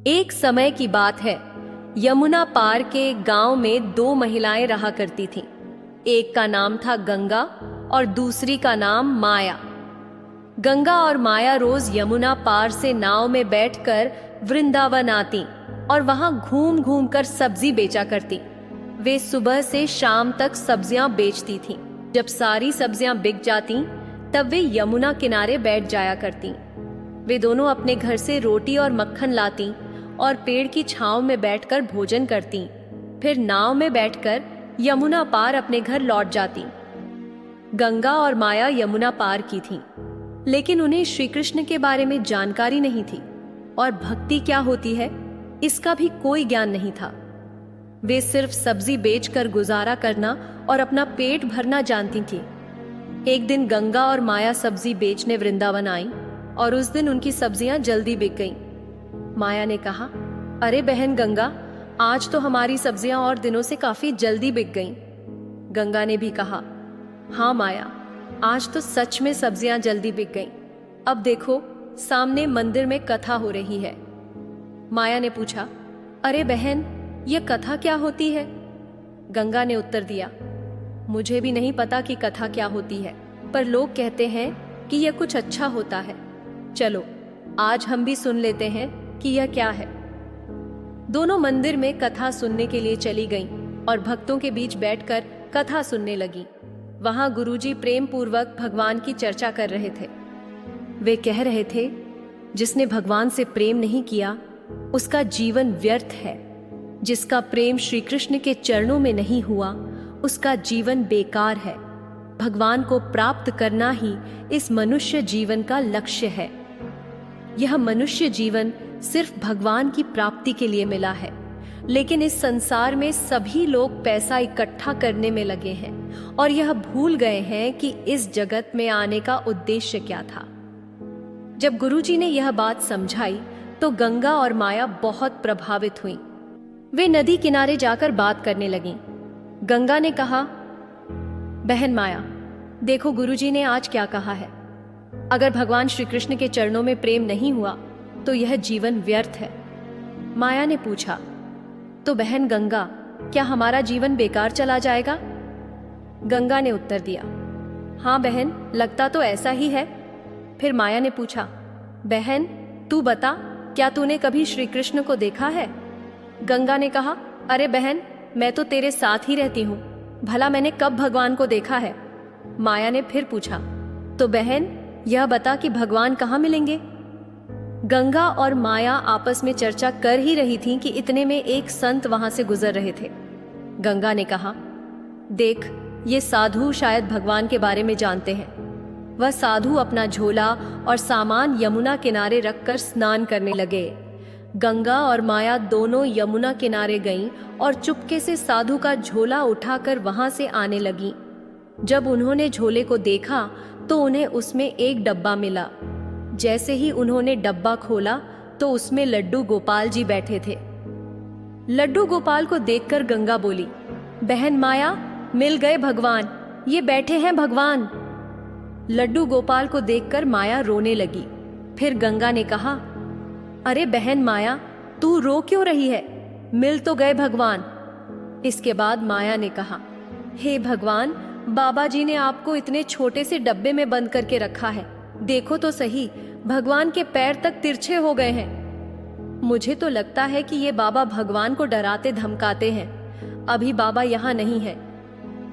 एक समय की बात है। यमुना पार के गांव में दो महिलाएं रहा करती थीं। एक का नाम था गंगा और दूसरी का नाम माया। गंगा और माया रोज यमुना पार से नाव में बैठकर वृंदावन आती और वहां घूम घूम कर सब्जी बेचा करती। वे सुबह से शाम तक सब्जियां बेचती थीं। जब सारी सब्जियां बिक जाती तब वे यमुना किनारे बैठ जाया करती। वे दोनों अपने घर से रोटी और मक्खन लाती और पेड़ की छांव में बैठकर भोजन करती। फिर नाव में बैठकर यमुना पार अपने घर लौट जाती। गंगा और माया यमुना पार की थीं, लेकिन उन्हें श्री कृष्ण के बारे में जानकारी नहीं थी और भक्ति क्या होती है इसका भी कोई ज्ञान नहीं था। वे सिर्फ सब्जी बेचकर गुजारा करना और अपना पेट भरना जानती थी। एक दिन गंगा और माया सब्जी बेचने वृंदावन आई और उस दिन उनकी सब्जियां जल्दी बिक गईं। माया ने कहा, अरे बहन गंगा, आज तो हमारी सब्जियां और दिनों से काफी जल्दी बिक गईं। गंगा ने भी कहा, हाँ माया, आज तो सच में सब्जियां जल्दी बिक गईं। अब देखो, सामने मंदिर में कथा हो रही है। माया ने पूछा, अरे बहन, यह कथा क्या होती है? गंगा ने उत्तर दिया, मुझे भी नहीं पता कि कथा क्या होती है, पर लोग कहते हैं कि यह कुछ अच्छा होता है। चलो, आज हम भी सुन लेते हैं कि यह क्या है। दोनों मंदिर में कथा सुनने के लिए चली गईं और भक्तों के बीच बैठकर कथा सुनने लगी। वहां गुरुजी प्रेम पूर्वक भगवान की चर्चा कर रहे थे। वे कह रहे थे, जिसने भगवान से प्रेम नहीं किया उसका जीवन व्यर्थ है। जिसका प्रेम श्री कृष्ण के चरणों में नहीं हुआ उसका जीवन बेकार है। भगवान को प्राप्त करना ही इस मनुष्य जीवन का लक्ष्य है। यह मनुष्य जीवन सिर्फ भगवान की प्राप्ति के लिए मिला है, लेकिन इस संसार में सभी लोग पैसा इकट्ठा करने में लगे हैं और यह भूल गए हैं कि इस जगत में आने का उद्देश्य क्या था। जब गुरुजी ने यह बात समझाई तो गंगा और माया बहुत प्रभावित हुईं। वे नदी किनारे जाकर बात करने लगीं। गंगा ने कहा, बहन माया, देखो गुरुजी ने आज क्या कहा है। अगर भगवान श्री कृष्ण के चरणों में प्रेम नहीं हुआ तो यह जीवन व्यर्थ है। माया ने पूछा, तो बहन गंगा, क्या हमारा जीवन बेकार चला जाएगा? गंगा ने उत्तर दिया, हाँ बहन, लगता तो ऐसा ही है। फिर माया ने पूछा, बहन तू बता, क्या तूने कभी श्री कृष्ण को देखा है? गंगा ने कहा, अरे बहन, मैं तो तेरे साथ ही रहती हूँ, भला मैंने कब भगवान को देखा है? माया ने फिर पूछा, तो बहन यह बता कि भगवान कहाँ मिलेंगे? गंगा और माया आपस में चर्चा कर ही रही थीं कि इतने में एक संत वहां से गुजर रहे थे। गंगा ने कहा, देख, ये साधु शायद भगवान के बारे में जानते हैं। वह साधु अपना झोला और सामान यमुना किनारे रखकर स्नान करने लगे। गंगा और माया दोनों यमुना किनारे गईं और चुपके से साधु का झोला उठाकर वहां से आने लगीं। जब उन्होंने झोले को देखा तो उन्हें उसमें एक डब्बा मिला। जैसे ही उन्होंने डब्बा खोला तो उसमें लड्डू गोपाल जी बैठे थे। लड्डू गोपाल को देखकर गंगा बोली, बहन माया, मिल गए भगवान, ये बैठे हैं भगवान। लड्डू गोपाल को देखकर माया रोने लगी। फिर गंगा ने कहा, अरे बहन माया, तू रो क्यों रही है? मिल तो गए भगवान। इसके बाद माया ने कहा, हे भगवान, बाबा जी ने आपको इतने छोटे से डब्बे में बंद करके रखा है। देखो तो सही, भगवान के पैर तक तिरछे हो गए हैं। मुझे तो लगता है कि ये बाबा भगवान को डराते धमकाते हैं। अभी बाबा यहाँ नहीं है,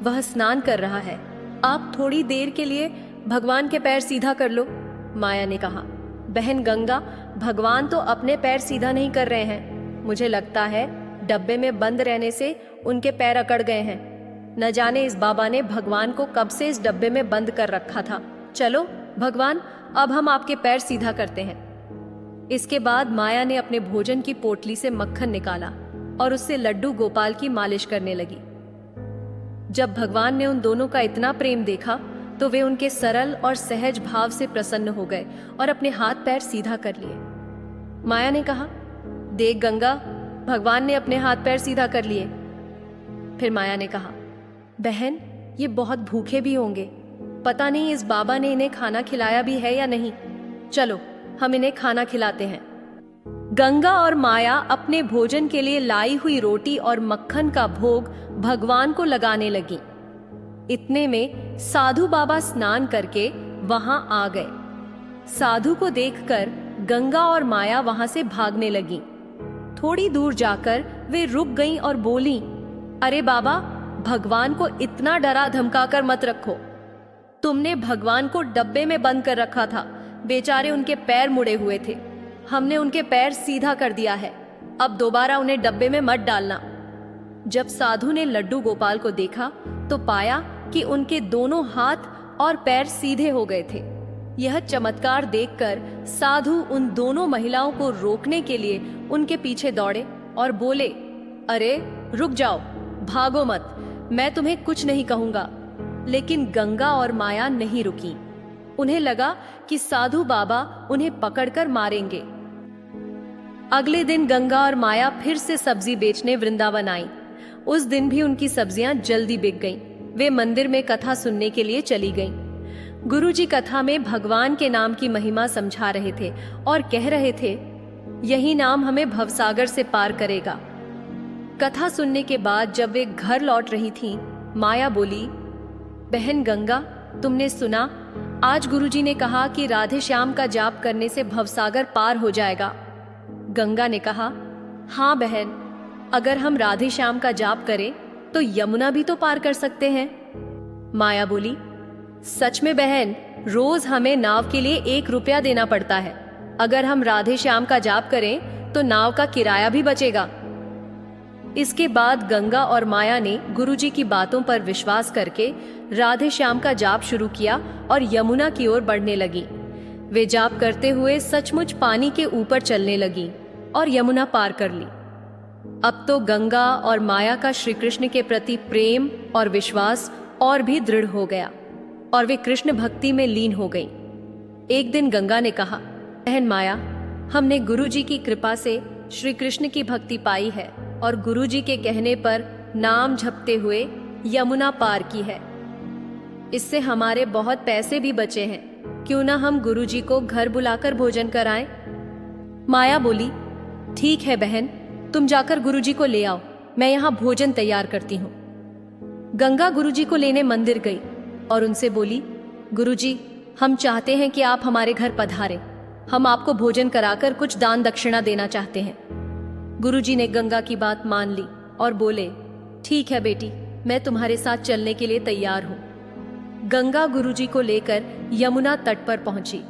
वह स्नान कर रहा है। आप थोड़ी देर के लिए भगवान के पैर सीधा कर लो। माया ने कहा, बहन गंगा, भगवान तो अपने पैर सीधा नहीं कर रहे हैं। मुझे लगता है डब्बे में बंद रहने से उनके पैर अकड़ गए हैं। न जाने इस बाबा ने भगवान को कब से इस डब्बे में बंद कर रखा था। चलो भगवान, अब हम आपके पैर सीधा करते हैं। इसके बाद माया ने अपने भोजन की पोटली से मक्खन निकाला और उससे लड्डू गोपाल की मालिश करने लगी। जब भगवान ने उन दोनों का इतना प्रेम देखा तो वे उनके सरल और सहज भाव से प्रसन्न हो गए और अपने हाथ पैर सीधा कर लिए। माया ने कहा, देख गंगा, भगवान ने अपने हाथ पैर सीधा कर लिए। फिर माया ने कहा, बहन, ये बहुत भूखे भी होंगे, पता नहीं इस बाबा ने इन्हें खाना खिलाया भी है या नहीं। चलो हम इन्हें खाना खिलाते हैं। गंगा और माया अपने भोजन के लिए लाई हुई रोटी और मक्खन का भोग भगवान को लगाने लगी। इतने में साधु बाबा स्नान करके वहां आ गए। साधु को देखकर गंगा और माया वहां से भागने लगी। थोड़ी दूर जाकर वे रुक गईं और बोली, अरे बाबा, भगवान को इतना डरा धमकाकर मत रखो। तुमने भगवान को डब्बे में बंद कर रखा था। बेचारे उनके पैर मुड़े हुए थे। हमने उनके पैर सीधा कर दिया है। अब दोबारा उन्हें डब्बे में मत डालना। जब साधु ने लड्डू गोपाल को देखा तो पाया कि उनके दोनों हाथ और पैर सीधे हो गए थे। यह चमत्कार देखकर साधु उन दोनों महिलाओं को रोकने के लिए उनके पीछे दौड़े और बोले, अरे रुक जाओ, भागो मत, मैं तुम्हें कुछ नहीं कहूंगा। लेकिन गंगा और माया नहीं रुकी। उन्हें लगा कि साधु बाबा उन्हें पकड़कर मारेंगे। अगले दिन गंगा और माया फिर से सब्जी बेचने वृंदावन आई। उस दिन भी उनकी सब्जियां जल्दी बिक गईं। वे मंदिर में कथा सुनने के लिए चली गईं। गुरुजी कथा में भगवान के नाम की महिमा समझा रहे थे और कह रहे थे, यही नाम हमें भवसागर से पार करेगा। कथा सुनने के बाद जब वे घर लौट रही थीं, माया बोली, बहन गंगा, तुमने सुना, आज गुरुजी ने कहा कि राधे श्याम का जाप करने से भवसागर पार हो जाएगा। गंगा ने कहा, हाँ बहन, अगर हम राधे श्याम का जाप करें तो यमुना भी तो पार कर सकते हैं। माया बोली, सच में बहन, रोज हमें नाव के लिए 1 रुपया देना पड़ता है। अगर हम राधे श्याम का जाप करें तो नाव का किराया भी बचेगा। इसके बाद गंगा और माया ने गुरुजी की बातों पर विश्वास करके राधे श्याम का जाप शुरू किया और यमुना की ओर बढ़ने लगी। वे जाप करते हुए सचमुच पानी के ऊपर चलने लगी और यमुना पार कर ली। अब तो गंगा और माया का श्री कृष्ण के प्रति प्रेम और विश्वास और भी दृढ़ हो गया और वे कृष्ण भक्ति में लीन हो गईं। एक दिन गंगा ने कहा, बहन माया, हमने गुरुजी की कृपा से श्री कृष्ण की भक्ति पाई है और गुरुजी के कहने पर नाम जपते हुए यमुना पार की है। इससे हमारे बहुत पैसे भी बचे हैं। क्यों ना हम गुरुजी को घर बुलाकर भोजन कराएं? माया बोली, ठीक है बहन, तुम जाकर गुरुजी को ले आओ, मैं यहाँ भोजन तैयार करती हूँ। गंगा गुरुजी को लेने मंदिर गई और उनसे बोली, गुरुजी, हम चाहते हैं कि आप हमारे घर पधारें। हम आपको भोजन कराकर कुछ दान दक्षिणा देना चाहते हैं। गुरुजी ने गंगा की बात मान ली और बोले, ठीक है बेटी, मैं तुम्हारे साथ चलने के लिए तैयार हूँ। गंगा गुरुजी को लेकर यमुना तट पर पहुंची।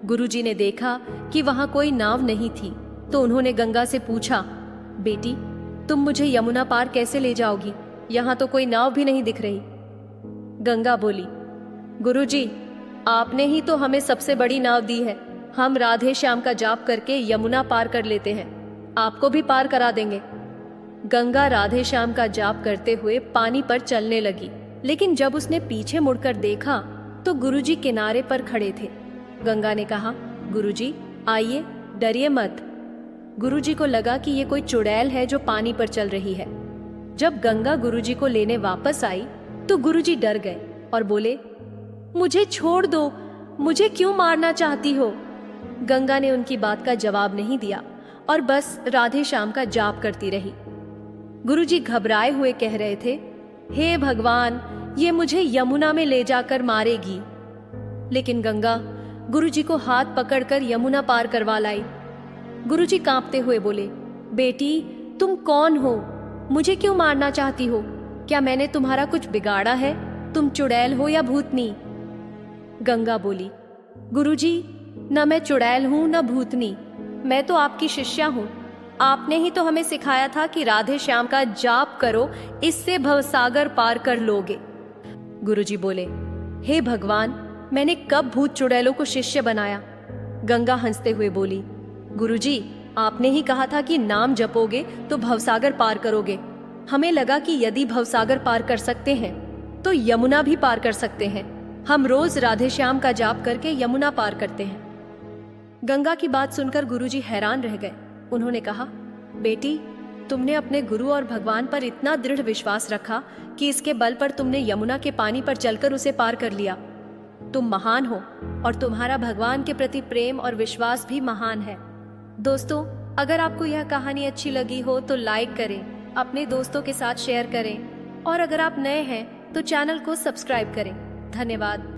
गुरुजी ने देखा कि वहां कोई नाव नहीं थी तो उन्होंने गंगा से पूछा, बेटी, तुम मुझे यमुना पार कैसे ले जाओगी? यहाँ तो कोई नाव भी नहीं दिख रही। गंगा बोली, गुरुजी, आपने ही तो हमें सबसे बड़ी नाव दी है। हम राधे श्याम का जाप करके यमुना पार कर लेते हैं, आपको भी पार करा देंगे। गंगा राधे श्याम का जाप करते हुए पानी पर चलने लगी, लेकिन जब उसने पीछे मुड़कर देखा तो गुरुजी किनारे पर खड़े थे। गंगा ने कहा, गुरुजी आइए, डरिए मत। गुरुजी को लगा कि ये कोई चुड़ैल है जो पानी पर चल रही है। जब गंगा गुरुजी को लेने वापस आई तो गुरुजी डर गए और बोले, मुझे छोड़ दो, मुझे क्यों मारना चाहती हो? गंगा ने उनकी बात का जवाब नहीं दिया और बस राधे श्याम का जाप करती रही। गुरुजी घबराए हुए कह रहे थे, हे भगवान, ये मुझे यमुना में ले जाकर मारेगी। लेकिन गंगा गुरुजी को हाथ पकड़कर यमुना पार करवा लाई। गुरुजी कांपते हुए बोले, बेटी, तुम कौन हो? मुझे क्यों मारना चाहती हो? क्या मैंने तुम्हारा कुछ बिगाड़ा है? तुम चुड़ैल हो या भूतनी? गंगा बोली, गुरुजी, न मैं चुड़ैल हूं न भूतनी, मैं तो आपकी शिष्या हूं। आपने ही तो हमें सिखाया था कि राधे श्याम का जाप करो, इससे भवसागर पार कर लोगे। गुरुजी बोले, हे भगवान, मैंने कब भूत चुड़ैलों को शिष्य बनाया? गंगा हंसते हुए बोली, गुरुजी, आपने ही कहा था कि नाम जपोगे तो भवसागर पार करोगे। हमें लगा कि यदि भवसागर पार कर सकते हैं तो यमुना भी पार कर सकते हैं। हम रोज राधे श्याम का जाप करके यमुना पार करते हैं। गंगा की बात सुनकर गुरुजी हैरान रह गए। उन्होंने कहा, बेटी, तुमने अपने गुरु और भगवान पर इतना दृढ़ विश्वास रखा कि इसके बल पर तुमने यमुना के पानी पर चलकर उसे पार कर लिया। तुम महान हो और तुम्हारा भगवान के प्रति प्रेम और विश्वास भी महान है। दोस्तों, अगर आपको यह कहानी अच्छी लगी हो तो लाइक करें, अपने दोस्तों के साथ शेयर करें और अगर आप नए हैं तो चैनल को सब्सक्राइब करें। धन्यवाद।